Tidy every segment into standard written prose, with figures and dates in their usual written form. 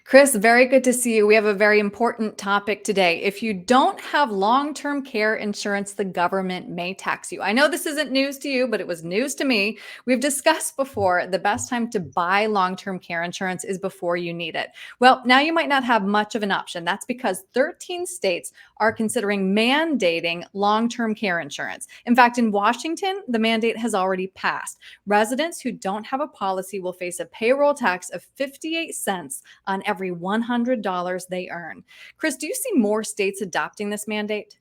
Chris, very good to see you. We have a very important topic today. If you don't have long term care insurance, the government may tax you. I know this isn't news to you, but it was news to me. We've discussed before the best time to buy long term care insurance is before you need it. Well, now you might not have much of an option. That's because 13 states are considering mandating long term care insurance. In fact, in Washington, the mandate has already passed. Residents who don't have a policy will face a payroll tax of 58 cents on every $100 they earn. Chris, do you see more states adopting this mandate?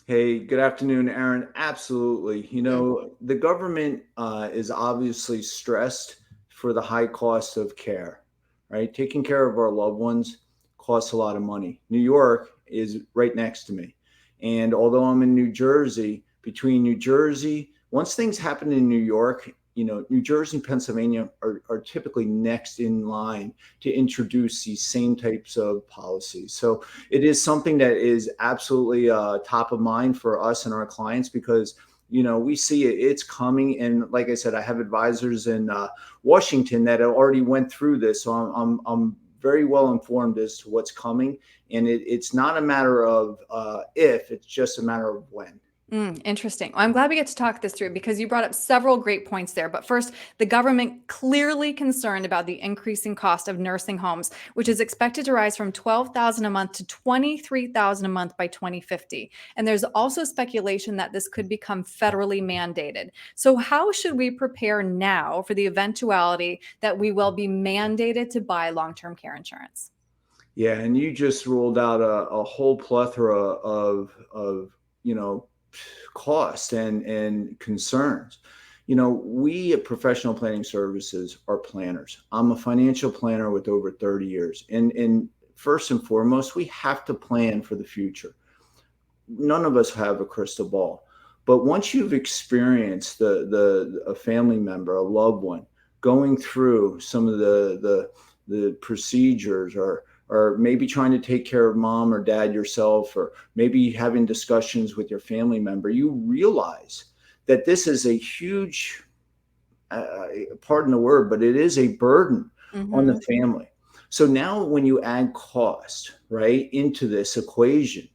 Hey, good afternoon, Erin. Absolutely. The government is obviously stressed for the high cost of care, right? Taking care of our loved ones costs a lot of money. New York is right next to me. And although I'm in New Jersey, between New Jersey, once things happen in New York, New Jersey and Pennsylvania are typically next in line to introduce these same types of policies. So it is something that is absolutely top of mind for us and our clients because we see it's coming. And like I said, I have advisors in Washington that have already went through this, so I'm very well informed as to what's coming. And it's not a matter of if, it's just a matter of when. Interesting. Well, I'm glad we get to talk this through because you brought up several great points there. But first, the government clearly concerned about the increasing cost of nursing homes, which is expected to rise from 12,000 a month to 23,000 a month by 2050. And there's also speculation that this could become federally mandated. So how should we prepare now for the eventuality that we will be mandated to buy long-term care insurance? Yeah, and you just ruled out a whole plethora of cost and concerns. We at Professional Planning Services are planners. I'm a financial planner with over 30 years. And first and foremost, we have to plan for the future. None of us have a crystal ball. But once you've experienced a family member, a loved one, going through some of the procedures or maybe trying to take care of mom or dad yourself, or maybe having discussions with your family member, you realize that this is a huge, pardon the word, but it is a burden on the family. So now when you add cost, right, into this equation,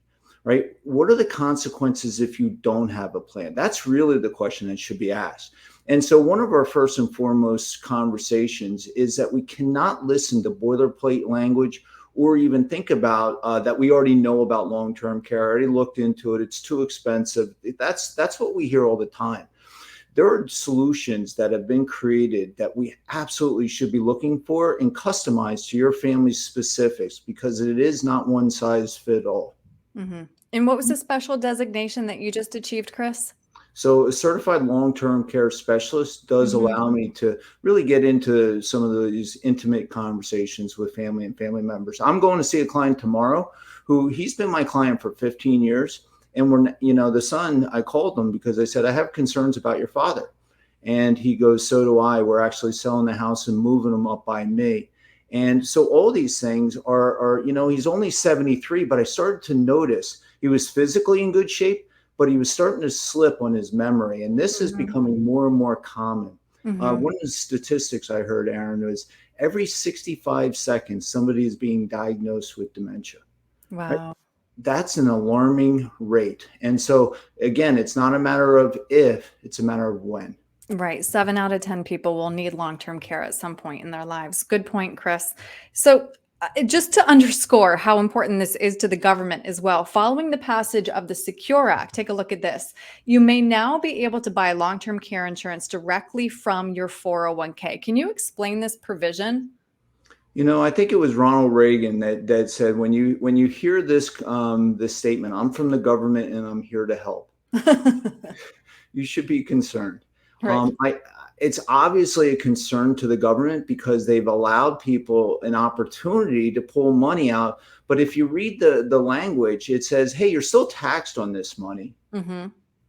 right, what are the consequences if you don't have a plan? That's really the question that should be asked. And so one of our first and foremost conversations is that we cannot listen to boilerplate language or even think about that we already know about long-term care. I already looked into it. It's too expensive. That's what we hear all the time. There are solutions that have been created that we absolutely should be looking for and customized to your family's specifics because it is not one size fit all. And what was the special designation that you just achieved, Chris? So a certified long-term care specialist does allow me to really get into some of these intimate conversations with family and family members. I'm going to see a client tomorrow who he's been my client for 15 years. And the son, I called him because I said, I have concerns about your father. And he goes, so do I. We're actually selling the house and moving him up by me. And so all these things are he's only 73, but I started to notice he was physically in good shape, but he was starting to slip on his memory. And this is becoming more and more common. One of the statistics I heard, Erin, was every 65 seconds, somebody is being diagnosed with dementia. Right? Wow. That's an alarming rate. And so, again, it's not a matter of if, it's a matter of when. Right. 7 out of 10 people will need long term care at some point in their lives. Good point, Chris. So, just to underscore how important this is to the government as well, following the passage of the Secure Act, take a look at this. You may now be able to buy long term care insurance directly from your 401k. Can you explain this provision? I think it was Ronald Reagan that said, when you hear this statement, I'm from the government and I'm here to help, you should be concerned. Right. It's obviously a concern to the government because they've allowed people an opportunity to pull money out. But if you read the language, it says, hey, you're still taxed on this money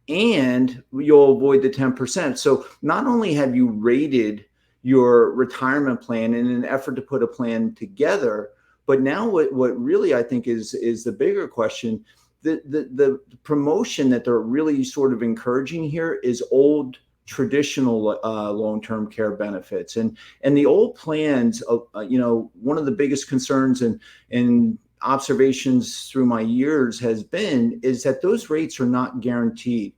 and you'll avoid the 10%. So not only have you rated your retirement plan in an effort to put a plan together, but now what really I think is the bigger question, the promotion that they're really sort of encouraging here is old traditional long-term care benefits. And the old plans, one of the biggest concerns and observations through my years is that those rates are not guaranteed.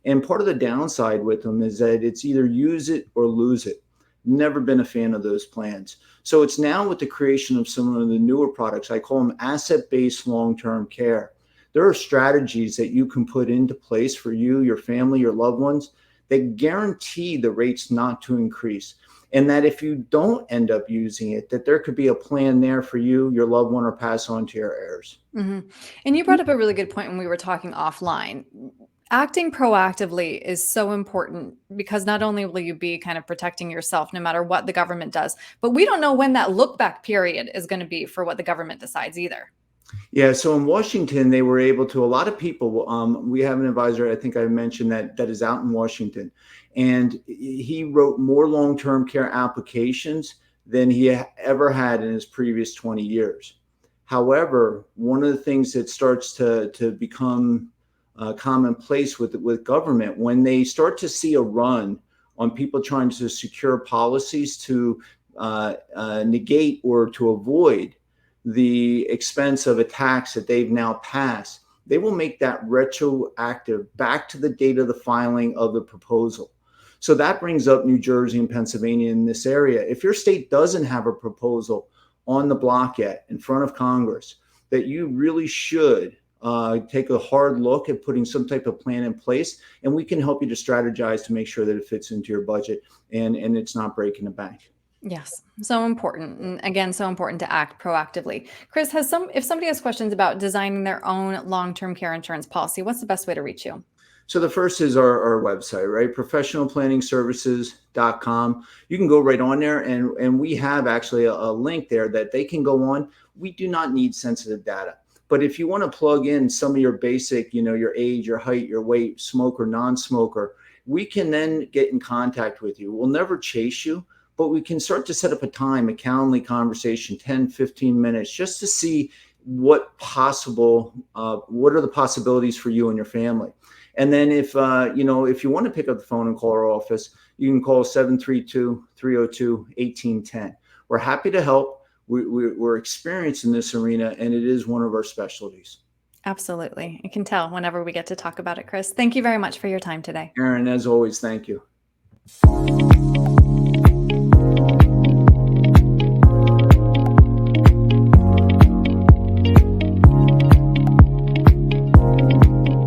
And part of the downside with them is that it's either use it or lose it. Never been a fan of those plans. So it's now with the creation of some of the newer products, I call them asset-based long-term care. There are strategies that you can put into place for you, your family, your loved ones that guarantee the rates not to increase. And that if you don't end up using it, that there could be a plan there for you, your loved one, or pass on to your heirs. Mm-hmm. And you brought up a really good point when we were talking offline. Acting proactively is so important because not only will you be kind of protecting yourself no matter what the government does, but we don't know when that look back period is going to be for what the government decides either. Yeah, so in Washington, they were able to, a lot of people, we have an advisor, I think I mentioned that is out in Washington, and he wrote more long-term care applications than he ever had in his previous 20 years. However, one of the things that starts to become commonplace with government, when they start to see a run on people trying to secure policies to negate or to avoid the expense of a tax that they've now passed, they will make that retroactive back to the date of the filing of the proposal. So that brings up New Jersey and Pennsylvania in this area. If your state doesn't have a proposal on the block yet in front of Congress, that you really should take a hard look at putting some type of plan in place, and we can help you to strategize to make sure that it fits into your budget and it's not breaking the bank. Yes, so important. And again, so important to act proactively. Chris, if somebody has questions about designing their own long-term care insurance policy, what's the best way to reach you? So the first is our website, right? Professionalplanningservices.com. You can go right on there, and we have actually a link there that they can go on. We do not need sensitive data. But if you want to plug in some of your basic, your age, your height, your weight, smoker, non-smoker, we can then get in contact with you. We'll never chase you, but we can start to set up a time, a Calendly conversation, 10, 15 minutes, just to see what are the possibilities for you and your family. And then if you want to pick up the phone and call our office, you can call 732-302-1810. We're happy to help. We're experienced in this arena, and it is one of our specialties. Absolutely. I can tell whenever we get to talk about it, Chris. Thank you very much for your time today. Erin, as always, thank you.